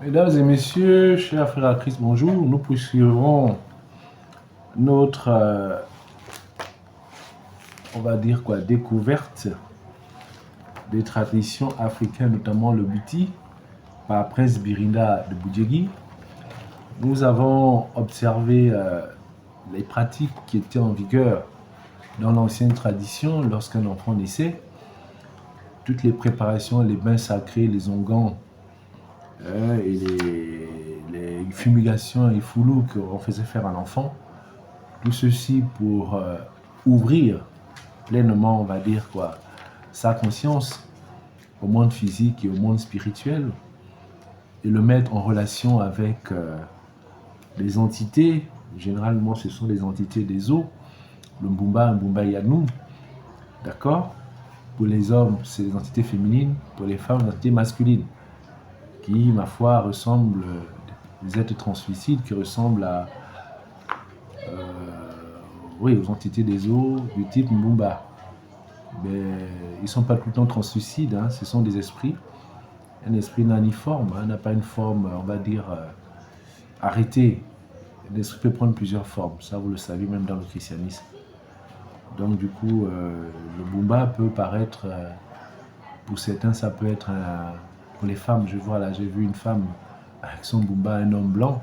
Mesdames et messieurs, chers frères à Christ, bonjour. Nous poursuivrons notre, on va dire quoi, découverte des traditions africaines, notamment le Biti, par Prince Birinda de Boudjegui. Nous avons observé les pratiques qui étaient en vigueur dans l'ancienne tradition lorsqu'un enfant naissait. Toutes les préparations, les bains sacrés, les ongans, et les fumigations et foulous qu'on faisait faire à l'enfant. Tout ceci pour ouvrir pleinement, on va dire quoi, sa conscience au monde physique et au monde spirituel et le mettre en relation avec les entités. Généralement, ce sont les entités des eaux, le Mbumba Yanou, d'accord? Pour les hommes, c'est les entités féminines, pour les femmes, les entités masculines, qui, ma foi, ressemblent, des êtres translucides qui ressemblent à, oui, aux entités des eaux du type Mbumba. Mais ils ne sont pas tout le temps translucides, hein, ce sont des esprits. Un esprit n'a ni forme, hein, n'a pas une forme, on va dire, arrêtée. L'esprit peut prendre plusieurs formes, ça vous le savez même dans le christianisme. Donc du coup, le Bumba peut paraître, pour certains ça peut être, pour les femmes, je vois là, j'ai vu une femme avec son Bumba, un homme blanc,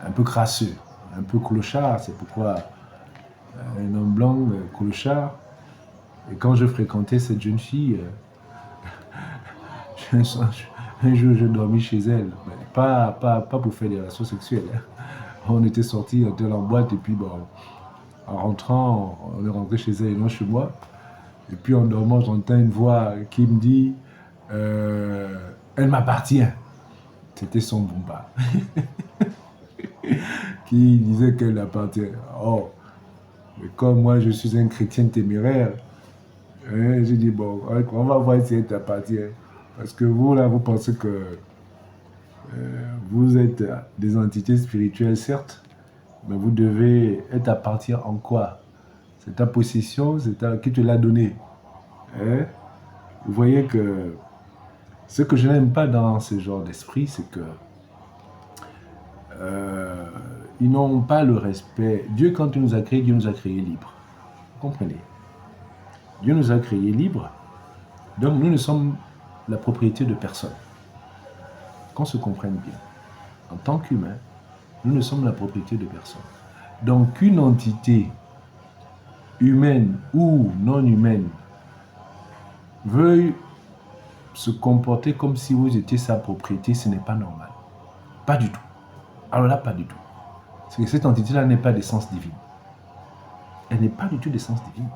un peu crasseux, un peu clochard, c'est pourquoi un homme blanc, clochard. Et quand je fréquentais cette jeune fille, un jour je dormis chez elle, pas pour faire des relations sexuelles, hein. On était sortis, on était en boîte et puis bon, en rentrant, on est rentré chez elle et non chez moi. Et puis en dormant, j'entends une voix qui me dit elle m'appartient. C'était son Bumba qui disait qu'elle appartient. Oh, mais comme moi je suis un chrétien téméraire, hein, j'ai dit bon, on va voir si elle t'appartient. Parce que vous là, vous pensez que vous êtes des entités spirituelles, certes, mais vous devez être appartir en quoi? C'est ta possession, qui te l'a donné. Hein? Vous voyez que ce que je n'aime pas dans ce genre d'esprit, c'est que ils n'ont pas le respect. Dieu, quand il nous a créés, Dieu nous a créés libres. Vous comprenez? Dieu nous a créés libres, donc nous ne sommes la propriété de personne. Qu'on se comprenne bien. En tant qu'humains, nous ne sommes la propriété de personne. Donc qu'une entité humaine ou non humaine veuille se comporter comme si vous étiez sa propriété, ce n'est pas normal. Pas du tout. Alors là, pas du tout. C'est que cette entité-là n'est pas d'essence divine. Elle n'est pas du tout d'essence divine.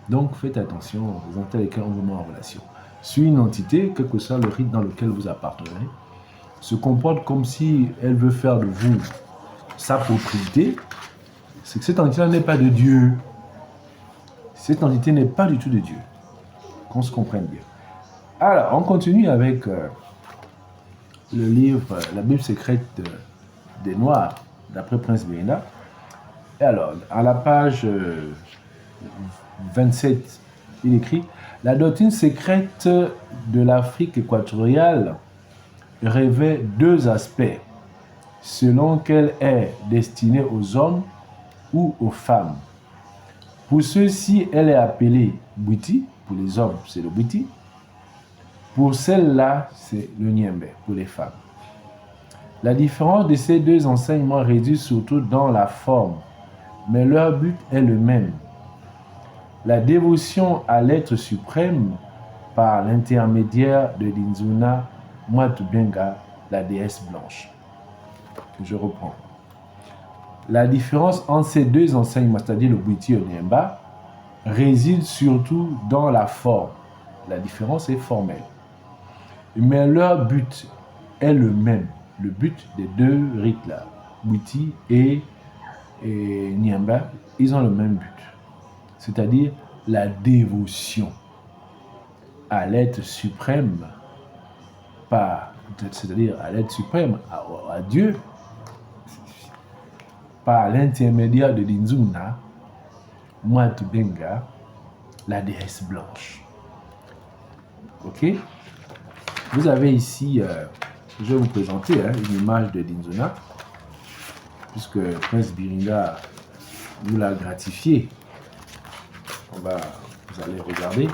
Donc faites attention aux entités avec lesquelles on vous met en relation. Si une entité, quel que soit le rite dans lequel vous appartenez, se comporte comme si elle veut faire de vous sa propriété, c'est que cette entité-là n'est pas de Dieu. Cette entité n'est pas du tout de Dieu. Qu'on se comprenne bien. Alors, on continue avec le livre La Bible secrète des Noirs, d'après Prince Birinda. Et alors, à la page 27, il écrit « La doctrine secrète de l'Afrique équatoriale revêt deux aspects, selon qu'elle est destinée aux hommes ou aux femmes. Pour ceux-ci, elle est appelée Bwiti, pour les hommes, c'est le Bwiti. Pour celle-là, c'est le Niembe, pour les femmes. La différence de ces deux enseignements réside surtout dans la forme, mais leur but est le même. La dévotion à l'être suprême par l'intermédiaire de l'Inzuna Mwatubenga, la déesse blanche. Je reprends. La différence entre ces deux enseignements, c'est-à-dire le Bwiti et le Niemba, réside surtout dans la forme. La différence est formelle. Mais leur but est le même. Le but des deux rites-là, Bwiti et Niemba, ils ont le même but. C'est-à-dire la dévotion à l'être suprême, c'est-à-dire à l'être suprême, à Dieu, par l'intermédiaire de l'Inzuna Mwatubenga, la déesse blanche. Ok? Vous avez ici, je vais vous présenter une image de Dinzuna, puisque Prince Biringa nous l'a gratifié. Vous allez regarder.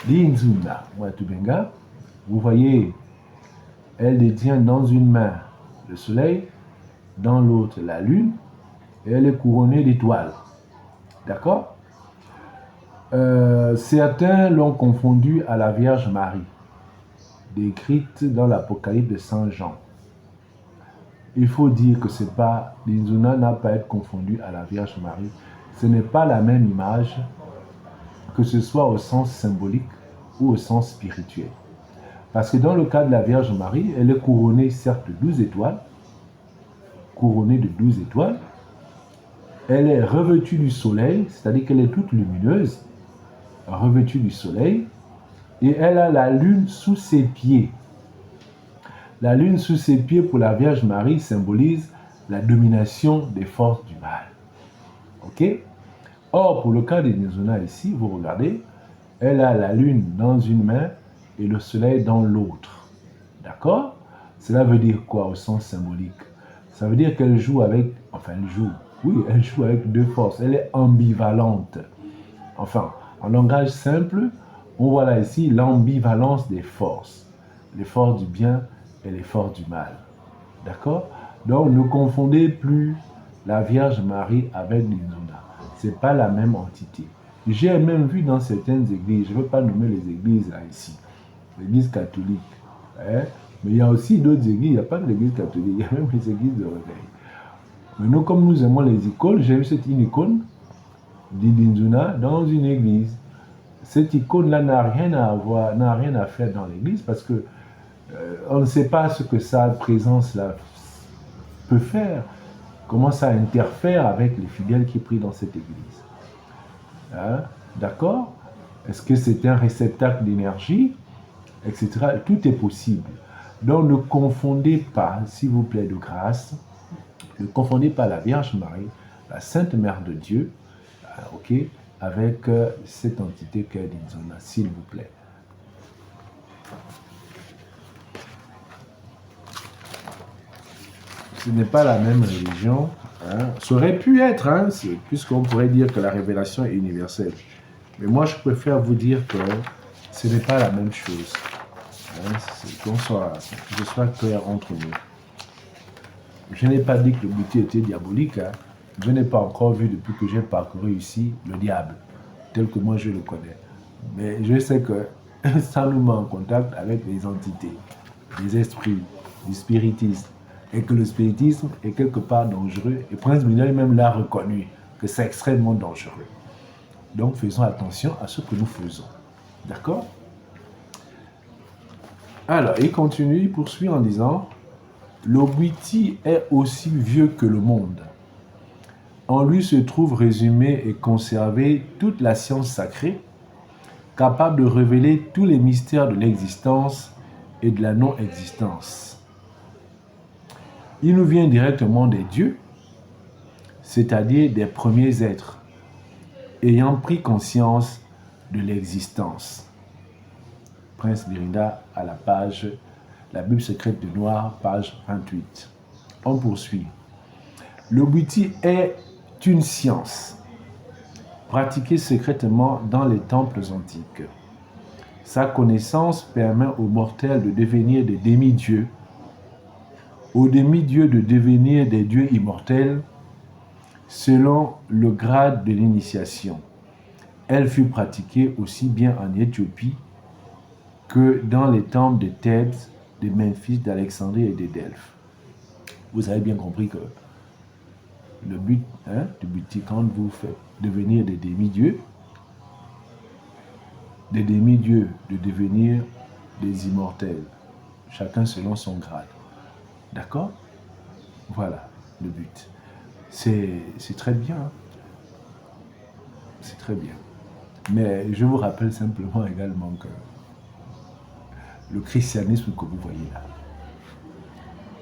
Dinzuna, Mwatubenga, vous voyez, elle détient dans une main le soleil, dans l'autre la lune, et elle est couronnée d'étoiles. D'accord? Certains l'ont confondue à la Vierge Marie, décrite dans l'Apocalypse de Saint Jean. Il faut dire que c'est pas, Dinzuna n'a pas à être confondue à la Vierge Marie. Ce n'est pas la même image, que ce soit au sens symbolique ou au sens spirituel. Parce que dans le cas de la Vierge Marie, elle est couronnée certes de 12 étoiles, couronnée de 12 étoiles. Elle est revêtue du soleil, c'est-à-dire qu'elle est toute lumineuse, revêtue du soleil, et elle a la lune sous ses pieds. La lune sous ses pieds pour la Vierge Marie symbolise la domination des forces du mal. Ok? Or, pour le cas de Dinzuna ici, vous regardez, elle a la lune dans une main et le soleil dans l'autre. D'accord? Cela veut dire quoi au sens symbolique? Ça veut dire qu'elle joue avec, elle joue avec deux forces. Elle est ambivalente. Enfin, en langage simple, on voit là ici l'ambivalence des forces. Les forces du bien et les forces du mal. D'accord? Donc, ne confondez plus la Vierge Marie avec Dinzuna. Ce n'est pas la même entité. J'ai même vu dans certaines églises, je ne veux pas nommer les églises là ici, l'église catholique, mais il y a aussi d'autres églises, il n'y a pas que l'église catholique, il y a même les églises de réveil. Mais nous, comme nous aimons les icônes, j'ai vu cette icône d'Inzuna dans une église. Cette icône-là n'a rien à voir, n'a rien à faire dans l'église parce que on ne sait pas ce que sa présence-là peut faire, comment ça interfère avec les fidèles qui prient dans cette église. Hein? D'accord? Est-ce que c'est un réceptacle d'énergie, etc. Tout est possible. Donc ne confondez pas, s'il vous plaît, de grâce, ne confondez pas la Vierge Marie, la Sainte Mère de Dieu, ok, avec cette entité qu'est Dinzuna, s'il vous plaît. Ce n'est pas la même religion. Hein. Ça aurait pu être, hein, puisqu'on pourrait dire que la révélation est universelle. Mais moi, je préfère vous dire que ce n'est pas la même chose. Hein, que je sois clair entre nous. Je n'ai pas dit que le bouti était diabolique. Hein. Je n'ai pas encore vu, depuis que j'ai parcouru ici, le diable, tel que moi je le connais. Mais je sais que ça nous met en contact avec les entités, les esprits, du spiritisme. Et que le spiritisme est quelque part dangereux. Et Prince Biringa même l'a reconnu, que c'est extrêmement dangereux. Donc faisons attention à ce que nous faisons. D'accord? Alors, il continue, il poursuit en disant « L'Obuiti est aussi vieux que le monde. En lui se trouve résumée et conservée toute la science sacrée, capable de révéler tous les mystères de l'existence et de la non-existence. Il nous vient directement des dieux, c'est-à-dire des premiers êtres, ayant pris conscience de l'existence. » Prince Biringa à la page, la Bible secrète de Noir, page 28. On poursuit. L'Obuiti est une science, pratiquée secrètement dans les temples antiques. Sa connaissance permet aux mortels de devenir des demi-dieux, aux demi-dieux de devenir des dieux immortels, selon le grade de l'initiation. Elle fut pratiquée aussi bien en Éthiopie que dans les temples de Thèbes, de Memphis, d'Alexandrie et de Delphes. Vous avez bien compris que le but du bouti, quand vous faites devenir des demi-dieux de devenir des immortels, chacun selon son grade. D'accord? Voilà le but. C'est très bien. Hein? C'est très bien. Mais je vous rappelle simplement également que le christianisme que vous voyez là,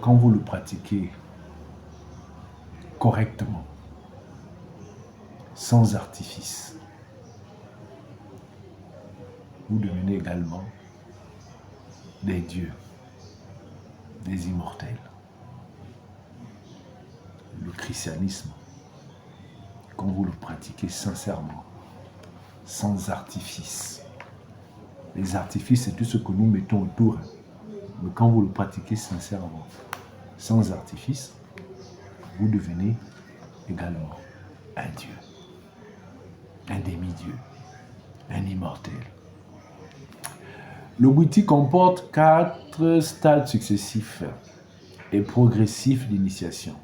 quand vous le pratiquez correctement, sans artifice, vous devenez également des dieux, des immortels. Le christianisme, quand vous le pratiquez sincèrement, sans artifice. Les artifices, c'est tout ce que nous mettons autour. Mais quand vous le pratiquez sincèrement, sans artifice, vous devenez également un Dieu, un demi-dieu, un immortel. Le Witi comporte 4 stades successifs et progressifs d'initiation.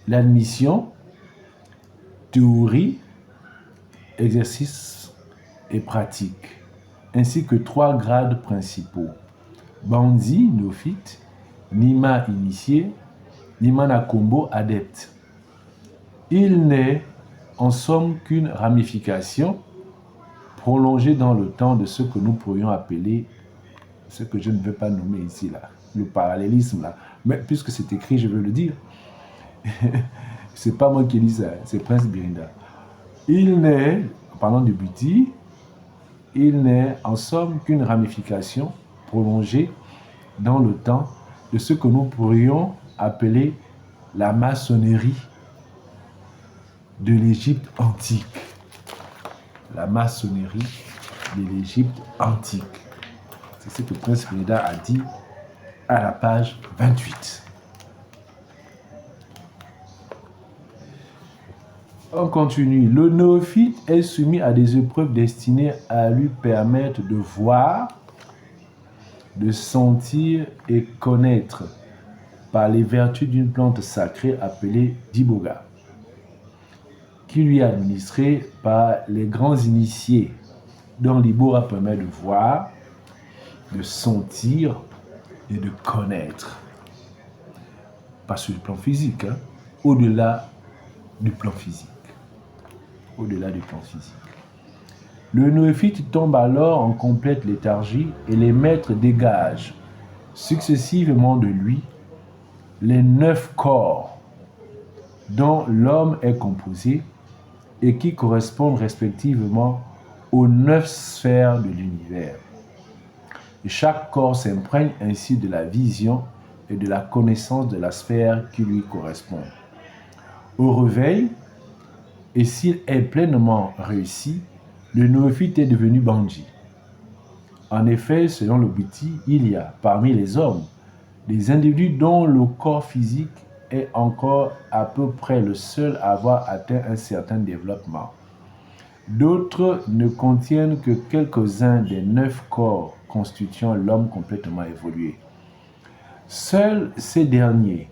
L'admission, théorie, exercice et pratique, ainsi que 3 grades principaux. Bandi, néophyte, Nima, initié, Nima Nakombo, adepte. Il n'est en somme qu'une ramification prolongée dans le temps de ce que nous pourrions appeler, ce que je ne veux pas nommer ici, là, le parallélisme, là. Mais puisque c'est écrit, je veux le dire. C'est pas moi qui dis ça, c'est Prince Birinda. Il n'est, parlant du Witi, il n'est en somme qu'une ramification prolongée dans le temps de ce que nous pourrions appeler la maçonnerie de l'Égypte antique. La maçonnerie de l'Égypte antique. C'est ce que Prince Birinda a dit à la page 28. On continue. Le néophyte est soumis à des épreuves destinées à lui permettre de voir, de sentir et connaître par les vertus d'une plante sacrée appelée Diboga, qui lui est administrée par les grands initiés, dont l'Ibora permet de voir, de sentir et de connaître. Pas sur le plan physique, hein, au-delà du plan physique. Au-delà du plan physique. Le néophyte tombe alors en complète léthargie et les maîtres dégagent successivement de lui les 9 corps dont l'homme est composé et qui correspondent respectivement aux 9 sphères de l'univers. Et chaque corps s'imprègne ainsi de la vision et de la connaissance de la sphère qui lui correspond. Au réveil, et s'il est pleinement réussi, le néophyte est devenu bandit. En effet, selon le Witi, il y a parmi les hommes des individus dont le corps physique est encore à peu près le seul à avoir atteint un certain développement. D'autres ne contiennent que quelques-uns des 9 corps constituant l'homme complètement évolué. Seuls ces derniers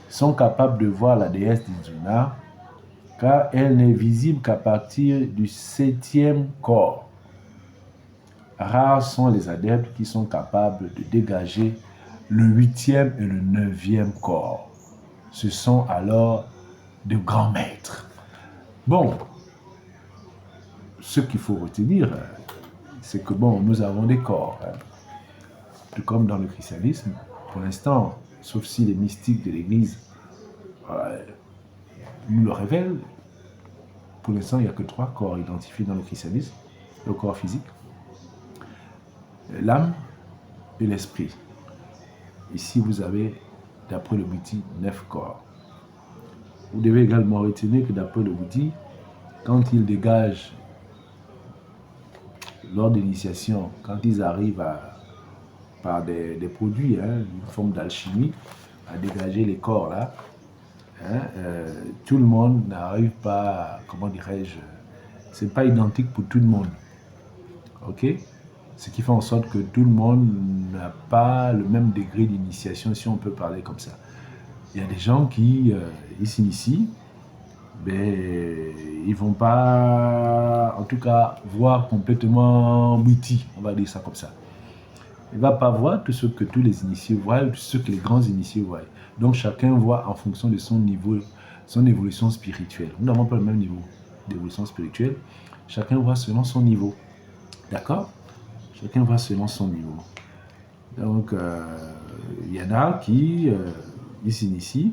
sont capables de voir la déesse d'Inzuna, car elle n'est visible qu'à partir du 7e corps. Rares sont les adeptes qui sont capables de dégager le 8e et le 9e corps. Ce sont alors de grands maîtres. Bon, ce qu'il faut retenir, c'est que bon, nous avons des corps. Tout comme dans le christianisme, pour l'instant, sauf si les mystiques de l'Église nous le révèlent, pour l'instant, il n'y a que 3 corps identifiés dans le christianisme. Le corps physique, l'âme et l'esprit. Ici, vous avez, d'après le Witi, 9 corps. Vous devez également retenir que d'après le Witi, quand ils dégagent, lors de l'initiation, quand ils arrivent par des produits, une forme d'alchimie, à dégager les corps là, tout le monde n'arrive pas, comment dirais-je, c'est pas identique pour tout le monde. Ok? Ce qui fait en sorte que tout le monde n'a pas le même degré d'initiation, si on peut parler comme ça. Il y a des gens qui ils s'initient, mais ils vont pas, en tout cas, voir complètement Witi, on va dire ça comme ça. Il ne va pas voir tout ce que tous les initiés voient, tout ce que les grands initiés voient. Donc chacun voit en fonction de son niveau, son évolution spirituelle. Nous n'avons pas le même niveau d'évolution spirituelle. Chacun voit selon son niveau. D'accord? Chacun voit selon son niveau. Donc, il y en a qui ils s'initient.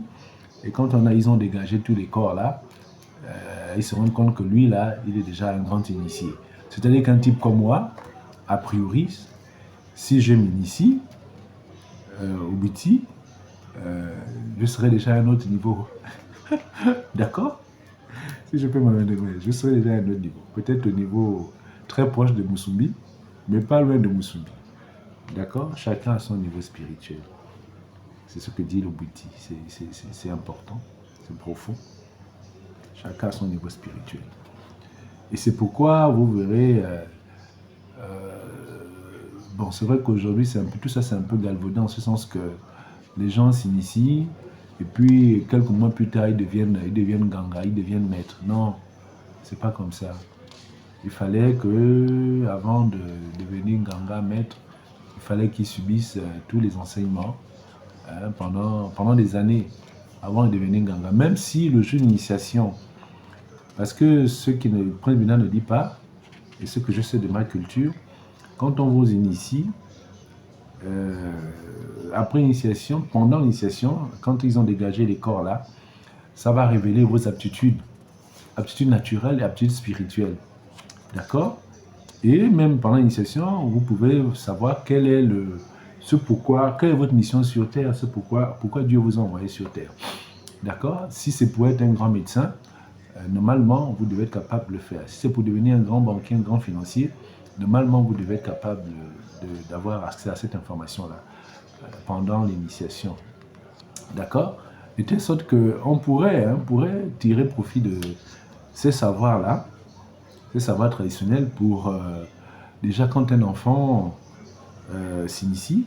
Et quand ils ont dégagé tous les corps là, ils se rendent compte que lui là, il est déjà un grand initié. C'est-à-dire qu'un type comme moi, a priori, Si je m'initie au Biti, je serai déjà à un autre niveau. D'accord? Si je peux m'améliorer, je serai déjà à un autre niveau. Peut-être au niveau très proche de Musumbi, mais pas loin de Musumbi. D'accord? Chacun a son niveau spirituel. C'est ce que dit le Biti. C'est important, c'est profond. Chacun a son niveau spirituel. Et c'est pourquoi vous verrez, bon, c'est vrai qu'aujourd'hui, tout ça, c'est un peu galvaudé en ce sens que les gens s'initient et puis quelques mois plus tard, ils deviennent ganga, ils deviennent maîtres. Non, c'est pas comme ça. Il fallait que, avant de devenir ganga maître, il fallait qu'ils subissent tous les enseignements pendant des années avant de devenir ganga. Même si le jeu d'initiation, parce que ce que le Prince Bina ne dit pas, et ce que je sais de ma culture, quand on vous initie, après l'initiation, pendant l'initiation, quand ils ont dégagé les corps là, ça va révéler vos aptitudes naturelles et aptitudes spirituelles. D'accord? Et même pendant l'initiation, vous pouvez savoir quel est votre mission sur Terre, pourquoi Dieu vous a envoyé sur Terre. D'accord? Si c'est pour être un grand médecin, normalement, vous devez être capable de le faire. Si c'est pour devenir un grand banquier, un grand financier, normalement, vous devez être capable d'avoir accès à cette information-là pendant l'initiation. D'accord? De telle sorte qu'on pourrait tirer profit de ces savoirs-là, ces savoirs traditionnels pour, déjà quand un enfant s'initie,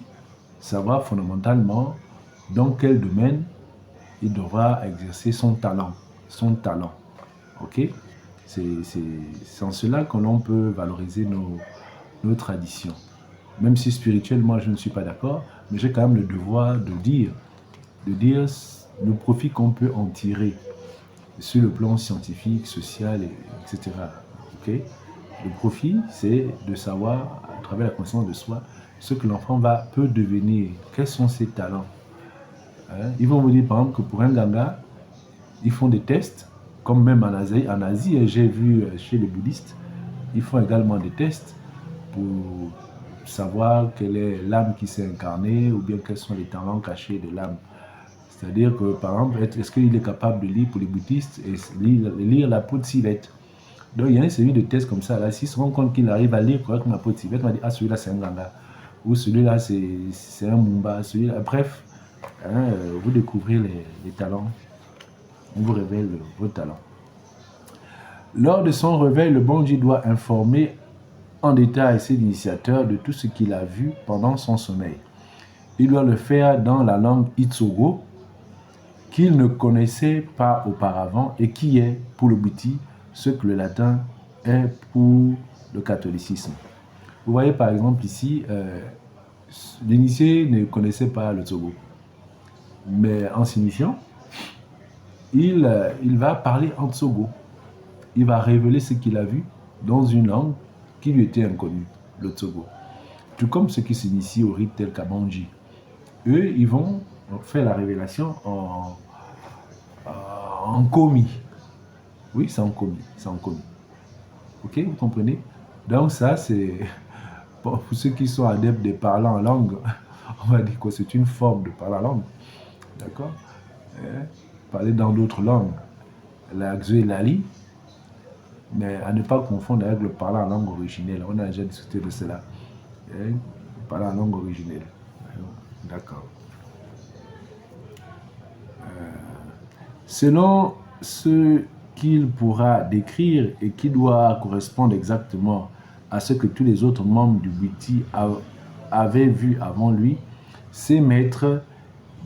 savoir fondamentalement dans quel domaine il devra exercer son talent. Ok? C'est en cela que l'on peut valoriser nos traditions. Même si spirituellement je ne suis pas d'accord, mais j'ai quand même le devoir de dire le profit qu'on peut en tirer sur le plan scientifique, social, etc. Okay? Le profit, c'est de savoir, à travers la connaissance de soi, ce que l'enfant peut devenir, quels sont ses talents. Ils vont vous dire, par exemple, que pour un ganga, ils font des tests, comme même en Asie, j'ai vu chez les bouddhistes, ils font également des tests pour savoir quelle est l'âme qui s'est incarnée ou bien quels sont les talents cachés de l'âme. C'est-à-dire que, par exemple, est-ce qu'il est capable de lire pour les bouddhistes et lire la peau de civette. Donc, il y a une série de tests comme ça. Là, s'il se rend compte qu'il arrive à lire correctement la peau de civette, on va dire, ah, celui-là, c'est un ganga. Ou celui-là, c'est un mumba. Celui-là, bref, vous découvrez les talents. On vous révèle vos talents. Lors de son réveil, le Bondji doit informer en détail ses initiateurs de tout ce qu'il a vu pendant son sommeil. Il doit le faire dans la langue Itsogo, qu'il ne connaissait pas auparavant et qui est pour le Biti ce que le latin est pour le catholicisme. Vous voyez par exemple ici, l'initié ne connaissait pas le Tsogo, mais en s'initiant, il va parler en Tsogo. Il va révéler ce qu'il a vu dans une langue qui lui était inconnue, le Tsogo. Tout comme ceux qui s'initient au rite tel qu'à Bondji. Eux, ils vont faire la révélation en komi. Oui, c'est en komi. Ok, vous comprenez? Donc ça, c'est pour ceux qui sont adeptes de parler en langue, on va dire que c'est une forme de parler en langue. D'accord? Parler dans d'autres langues. La Xu et Lali, mais à ne pas confondre avec le parler en langue originelle. On a déjà discuté de cela. Parler en langue originelle. D'accord. Selon ce qu'il pourra décrire et qui doit correspondre exactement à ce que tous les autres membres du Biti avaient vu avant lui, ces maîtres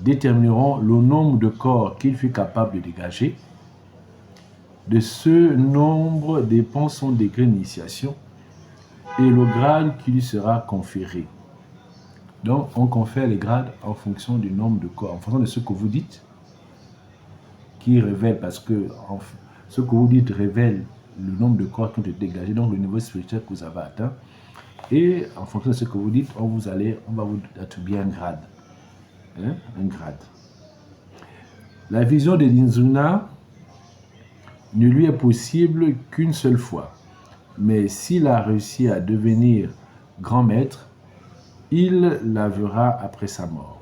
détermineront le nombre de corps qu'il fut capable de dégager. De ce nombre dépend son degré d'initiation et le grade qui lui sera conféré. Donc, on confère les grades en fonction du nombre de corps, en fonction de ce que vous dites, qui révèle, parce que ce que vous dites révèle le nombre de corps qui ont été dégagés, donc le niveau spirituel que vous avez atteint. Et en fonction de ce que vous dites, on va vous attribuer un grade. Un grade. La vision de l'Inzuna ne lui est possible qu'une seule fois. Mais s'il a réussi à devenir grand maître, il lavera après sa mort.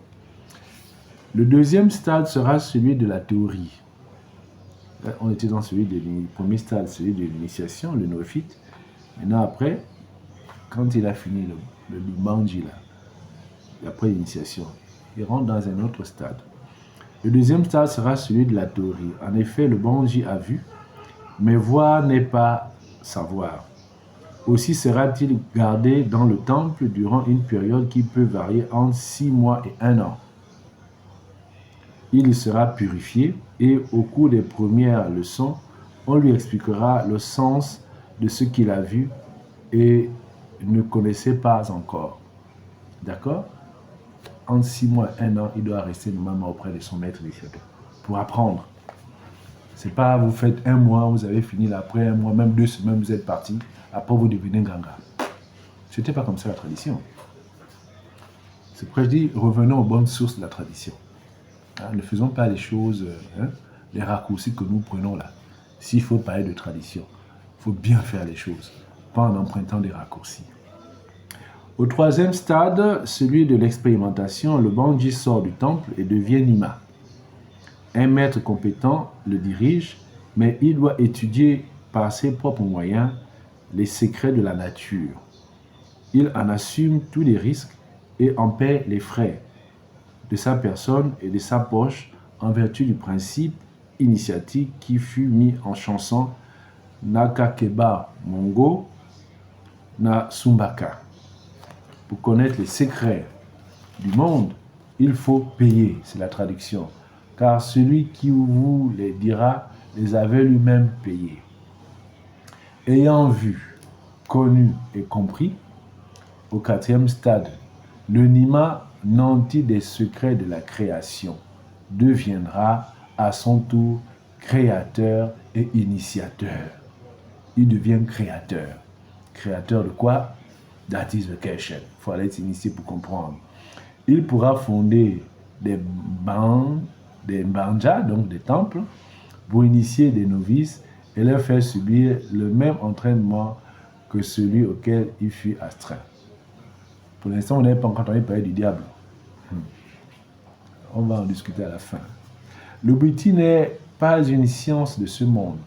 Le deuxième stade sera celui de la théorie. On était dans celui du premier stade, celui de l'initiation, le néophyte. Maintenant, après, quand il a fini le bandji, là, après l'initiation, il rentre dans un autre stade. Le deuxième stade sera celui de la théorie. En effet, le bandji a vu, mais voir n'est pas savoir. Aussi sera-t-il gardé dans le temple durant une période qui peut varier entre 6 mois et 1 an. Il sera purifié et au cours des premières leçons, on lui expliquera le sens de ce qu'il a vu et ne connaissait pas encore. D'accord? Entre 6 mois et 1 an, il doit rester normalement auprès de son maître initiateur pour apprendre. C'est pas vous faites 1 mois, vous avez fini là, après 1 mois, même 2 semaines, vous êtes parti, après vous devenez ganga. C'était pas comme ça la tradition. C'est pourquoi je dis, revenons aux bonnes sources de la tradition. Ne faisons pas les choses, les raccourcis que nous prenons là. S'il faut parler de tradition, il faut bien faire les choses, pas en empruntant des raccourcis. Au troisième stade, celui de l'expérimentation, le bandji sort du temple et devient nima. Un maître compétent le dirige, mais il doit étudier par ses propres moyens les secrets de la nature. Il en assume tous les risques et en paie les frais de sa personne et de sa poche en vertu du principe initiatique qui fut mis en chanson Nakakeba Mongo na Sumbaka. Pour connaître les secrets du monde, il faut payer, c'est la traduction, car celui qui vous les dira les avait lui-même payés. Ayant vu, connu et compris, au 4e stade, le Nima, nanti des secrets de la création, deviendra à son tour créateur et initiateur. Il devient créateur. Créateur de quoi? That is the question. Il faut aller s'initier pour comprendre. Il pourra fonder des banjas, donc des temples, pour initier des novices et leur faire subir le même entraînement que celui auquel il fut astreint. Pour l'instant, on n'avait pas encore entendu parler du diable. On va en discuter à la fin. Le Bhuti n'est pas une science de ce monde,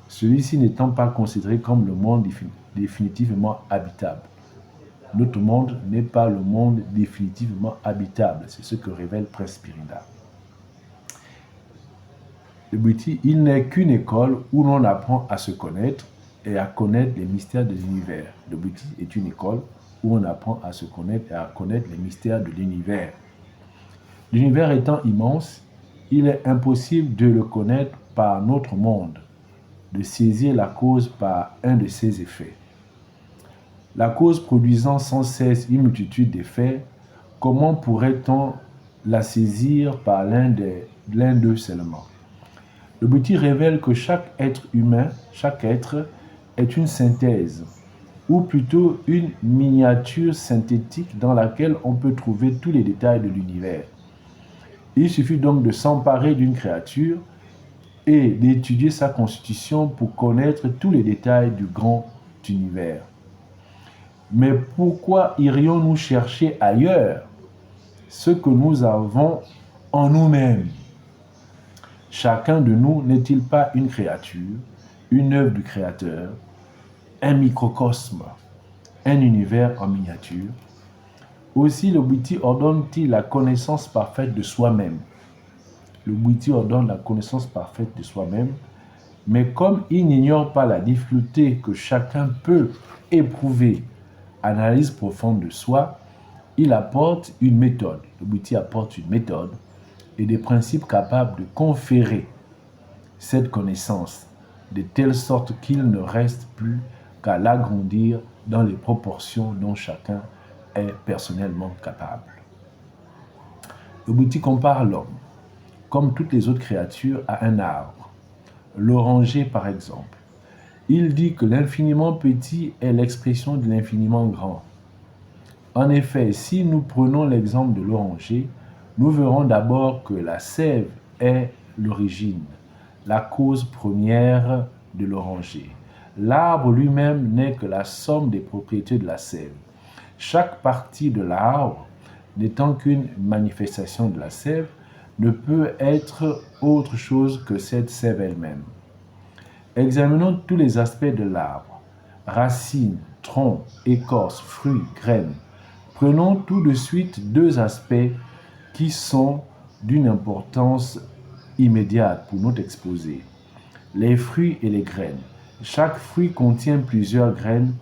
celui-ci n'étant pas considéré comme le monde définitivement habitable. Notre monde n'est pas le monde définitivement habitable, c'est ce que révèle Prince Spirinda. Le Bhuti, il n'est qu'une école où l'on apprend à se connaître et à connaître les mystères de l'univers. Le Bhuti est une école où on apprend à se connaître et à connaître les mystères de l'univers. L'univers étant immense, il est impossible de le connaître par notre monde, de saisir la cause par un de ses effets. La cause produisant sans cesse une multitude d'effets, comment pourrait-on la saisir par l'un d'eux seulement? Le Bhuti révèle que chaque être humain, chaque être, est une synthèse, ou plutôt une miniature synthétique dans laquelle on peut trouver tous les détails de l'univers. Il suffit donc de s'emparer d'une créature et d'étudier sa constitution pour connaître tous les détails du grand univers. Mais pourquoi irions-nous chercher ailleurs ce que nous avons en nous-mêmes? Chacun de nous n'est-il pas une créature, une œuvre du Créateur, un microcosme, un univers en miniature? Aussi, le Bhuti ordonne-t-il la connaissance parfaite de soi-même. Le Bhuti ordonne la connaissance parfaite de soi-même, mais comme il n'ignore pas la difficulté que chacun peut éprouver, analyse profonde de soi, il apporte une méthode. Le Bhuti apporte une méthode et des principes capables de conférer cette connaissance de telle sorte qu'il ne reste plus qu'à l'agrandir dans les proportions dont chacun est personnellement capable. Le Bhuti compare l'homme, comme toutes les autres créatures, à un arbre. L'oranger, par exemple. Il dit que l'infiniment petit est l'expression de l'infiniment grand. En effet, si nous prenons l'exemple de l'oranger, nous verrons d'abord que la sève est l'origine, la cause première de l'oranger. L'arbre lui-même n'est que la somme des propriétés de la sève. Chaque partie de l'arbre, n'étant qu'une manifestation de la sève, ne peut être autre chose que cette sève elle-même. Examinons tous les aspects de l'arbre: racines, tronc, écorce, fruits, graines. Prenons tout de suite deux aspects qui sont d'une importance immédiate pour notre exposé: les fruits et les graines. Chaque fruit contient plusieurs graines.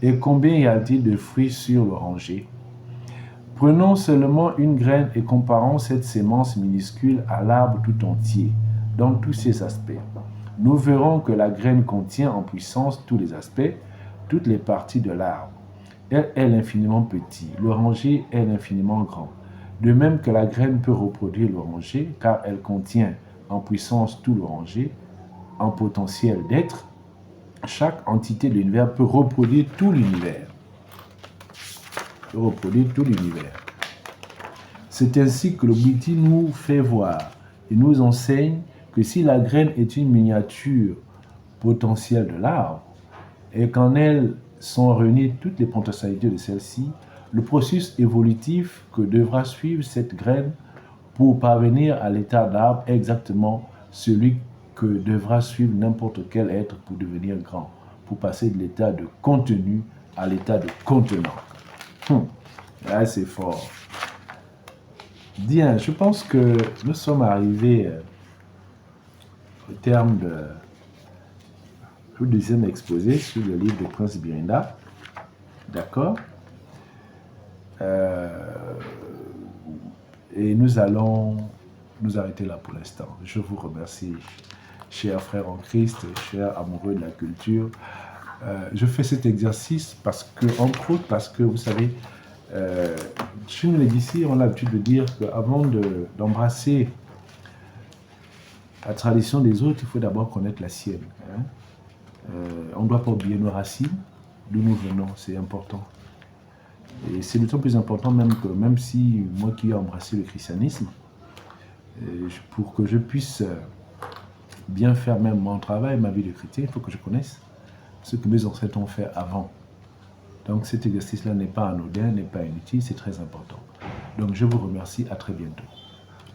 Et combien y a-t-il de fruits sur l'oranger? Prenons seulement une graine et comparons cette sémence minuscule à l'arbre tout entier, dans tous ses aspects. Nous verrons que la graine contient en puissance tous les aspects, toutes les parties de l'arbre. Elle est l'infiniment petit, l'oranger est l'infiniment grand. De même que la graine peut reproduire l'oranger, car elle contient en puissance tout l'oranger, en potentiel d'être, chaque entité de l'univers peut reproduire tout l'univers. C'est ainsi que le Bhiti nous fait voir et nous enseigne que si la graine est une miniature potentielle de l'arbre et qu'en elle sont réunies toutes les potentialités de celle-ci, le processus évolutif que devra suivre cette graine pour parvenir à l'état d'arbre est exactement celui que devra suivre n'importe quel être pour devenir grand, pour passer de l'état de contenu à l'état de contenant. Là, c'est fort. Bien, je pense que nous sommes arrivés au terme du deuxième exposé sur le livre de Prince Birinda. D'accord? Et nous allons nous arrêter là pour l'instant. Je vous remercie, chers frères en Christ, chers amoureux de la culture. Je fais cet exercice parce que, vous savez, chez nous les d'ici, on a l'habitude de dire qu'avant d'embrasser la tradition des autres, il faut d'abord connaître la sienne. On ne doit pas oublier nos racines, d'où nous venons, c'est important. Et c'est d'autant plus important même si moi qui ai embrassé le christianisme, pour que je puisse bien faire même mon travail, ma vie de chrétien, il faut que je connaisse ce que mes ancêtres ont fait avant. Donc cet exercice-là n'est pas anodin, n'est pas inutile, c'est très important. Donc je vous remercie, à très bientôt.